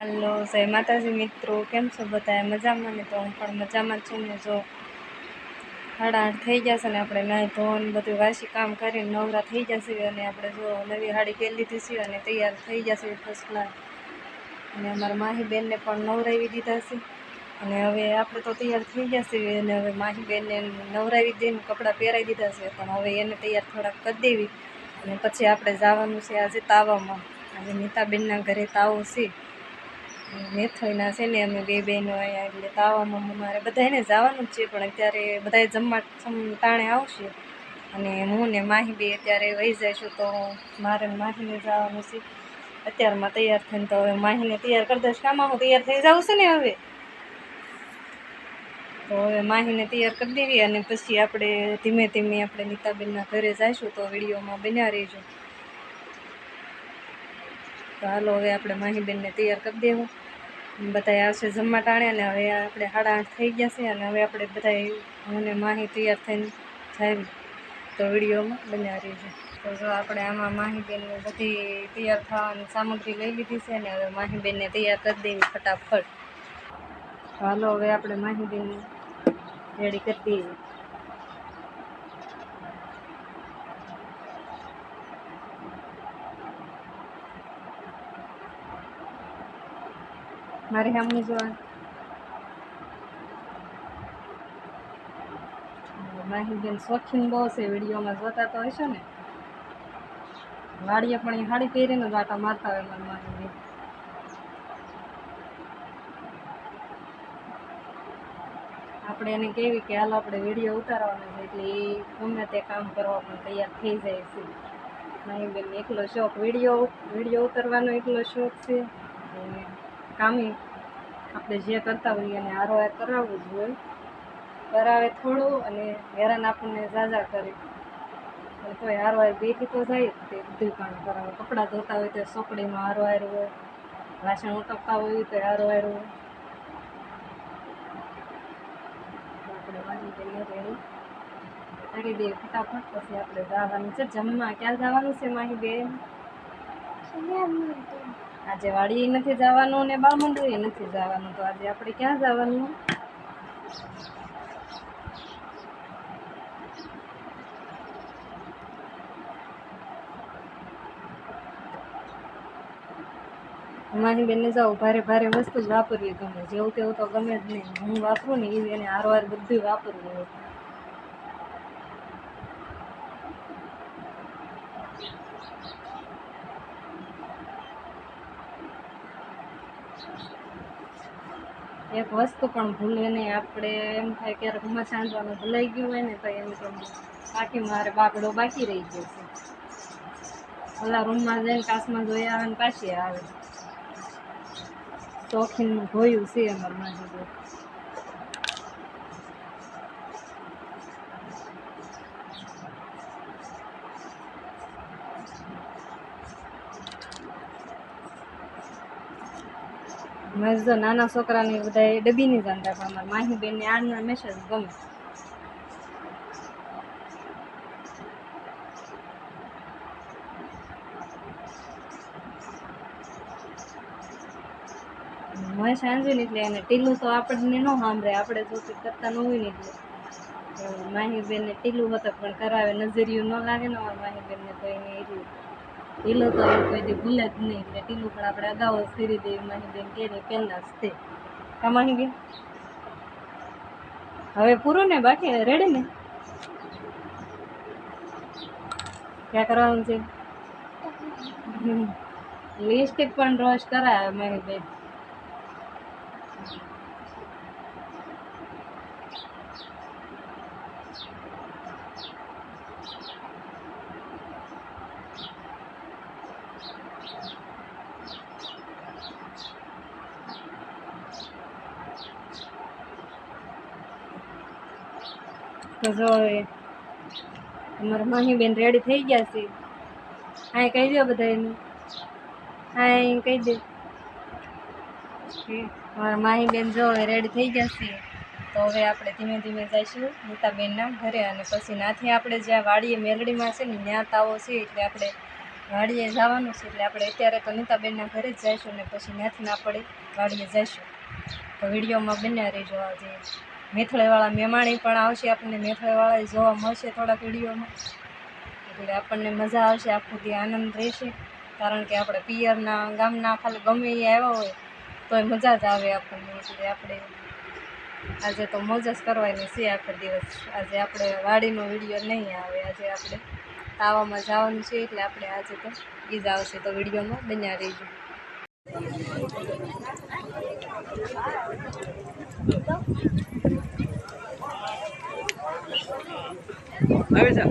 Hello, જય માતાજી મિત્રો, કેમ છો બધા? મજામાં ને? તો હું પણ મજામાં છું ને. જો 8:30 થઈ જશે ને આપણે નાહી ધોવાનું બધું વાસી કામ કરીને નવરા થઈ જશે અને આપણે જો નવી સાડી પહેરી લીધી છે અને તૈયાર થઈ જશે ફર્સ્ટ ક્લાસ. અને અમારા માહીબેનને પણ નવરાવી દીધા છે અને હવે આપણે તો તૈયાર થઈ જશે અને હવે માહીબેનને નવરાવી દઈને કપડાં પહેરાવી દીધા છે, પણ હવે એને તૈયાર થોડાક કરી દેવી અને પછી આપણે જવાનું છે આજે તાવામાં. આજે નીતાબેનના ઘરે તાવો છે, મેથઈના છે ને, અમે બે બહેનો અહીંયા એટલે તાવામાં અમારે બધાને જવાનું જ છે, પણ અત્યારે બધાએ જમવા ટાણે આવશે અને હું ને માહી બે અત્યારે વહી જઈશું. તો મારે માહીને જવાનું છે અત્યારમાં તૈયાર થઈને. તો હવે માહીને તૈયાર કરી દઈશ. કામમાં હું તૈયાર થઈ જાઉં છે ને હવે. તો હવે માહીને તૈયાર કરી દેવી અને પછી આપણે ધીમે ધીમે આપણે નીતાબેનના ઘરે જઈશું. તો વિડીયોમાં બન્યા રહેજો. તો હાલો હવે આપણે માહીબેનને તૈયાર કરી દેવું. બધા આવશે જમવા ટાણે અને હવે આપણે 8:30 થઈ ગયા છે અને હવે આપણે બધા હું ને માહી તૈયાર થઈને જાવી. તો વિડીયોમાં બન્યા રહેજો. તો જો આપણે આમાં માહીબેનને બધી તૈયાર થવાની સામગ્રી લઈ લીધી છે અને હવે માહીબેનને તૈયાર કરી દેવી ફટાફટ. હાલો હવે આપણે માહીબેનને રેડી કરી દઈએ. મારી સામે જોવા માહીબેન શોખીન બહુ છે, વિડીયોમાં જોતા તો હશો ને. વાડીએ પણ એ સાડી પહેરીને જ આટા મારતા હોય મારી માહીબેન. આપણે એને કહેવી કે હાલ આપણે વિડીયો ઉતારવાનો છે, એટલે એ ગમે તે કામ કરવા પણ તૈયાર થઈ જાય છે. માહીબેનને એકલો શોખ વિડીયો ઉતારવાનો એકલો શોખ છે અને કામી આપણે જે કરતા હોઈએ એને હારોહાર કરાવવું જ હોય. કરાવે થોડું અને હેરાન આપણને ઝાઝા કરે, પણ તોય હારોહાર બેથી તો જાય જ તે બધું કામ કરાવે. કપડાં ધોતા હોય તો સોકડીમાં હારોહાર હોય, વાસણ ઉટકતા હોય તો હારોહાર હોય. આપણે માહીબેનને રેડી કરી દઈએ ફટાફટ. પછી આપણે જવાનું છે જમવા. ક્યાં જવાનું છે માહીબેન? આજે વાડીએ નથી જવાનું ને બાળમંદિરે નથી જવાનું. તો આજે આપણે ક્યાં જવાનું? માહીબેનને જાઓ ભારે ભારે વસ્તુ જ વાપરવી ગમે, જેવું તેવું તો ગમે જ નહીં. હું વાપરું ને એ એને હારોહાર બધું વાપરવું હોય. એક વસ્તુ પણ ભૂલે નહીં. આપણે એમ થાય ક્યારેક મસાણ ભૂલાઈ ગયું હોય ને તો એમ કે બાકી મારે બાગડો બાકી રહી ગયો છે. ઓલા રૂમમાં જઈને કાચમાં જોઈ આવે ને પાછી આવે. શોખીનનું જોયું છે અમારા માહીબેન. મેં જો નાના છોકરાને બધા ડબ્બી નહીં જાણતા, પણ અમારા માહીબેનને આના મેસેજ ગમે. મેં સાંજે ને એટલે એને ટીલું તો આપણને ન સાંભળે, આપણે જો કરતા ન હોય ને એટલે માહીબેનને ટીલું હોતા પણ કરાવે. નજરિયું ન લાગે ને અમારા માહીબેનને તો એને એટલું ટીલું તો એ કોઈ દી ભૂલે જ નહીં. એટલે ટીલું પણ આપણે અગાઉ જ કરી દઈએ. માહીબેન કે પહેલાં જ તે કા માહીબેન. હવે પૂરું ને બાકી રેડી ને? ક્યાં કરવાનું છે? લિપસ્ટિક પણ રોજ કરાવે માહીબેન. તો જો હવે અમારા માહીબેન રેડી થઈ ગયા છે. હા કહી દો બધાને. હા કહી દે. અમારા માહીબેન જો હવે રેડી થઈ ગયા છે. તો હવે આપણે ધીમે ધીમે જઈશું નીતાબેનના ઘરે અને પછી નાથી આપણે જ્યાં વાડીએ મેલડીમાં છે ને ત્યાં તાવો છે, એટલે આપણે વાડીએ જવાનું છે એટલે આપણે અત્યારે તો નીતાબેનના ઘરે જ જઈશું ને પછી ત્યાંથી આપણે વાડીએ જઈશું. તો વિડીયોમાં બન્યા રહેજો. આજે મેથળેવાળા મહેમાણી પણ આવશે, આપણને મેથળેવાળા જોવા મળશે થોડાક વિડીયોમાં, એટલે આપણને મજા આવશે, આખું દી આનંદ રહેશે. કારણ કે આપણે પિયરના ગામના ખાલી ગમે એ આવ્યા હોય તોય મજા જ આવે આપણને. એટલે આપણે આજે તો મોજ જ કરવાની છે આખો દિવસ. આજે આપણે વાડીનો વિડીયો નહીં આવે, આજે આપણે તાવામાં જવાનું છે એટલે આપણે આજે તો ઈ જ આવશે. તો વિડીયોમાં બન્યા રહીજો. આવી જા.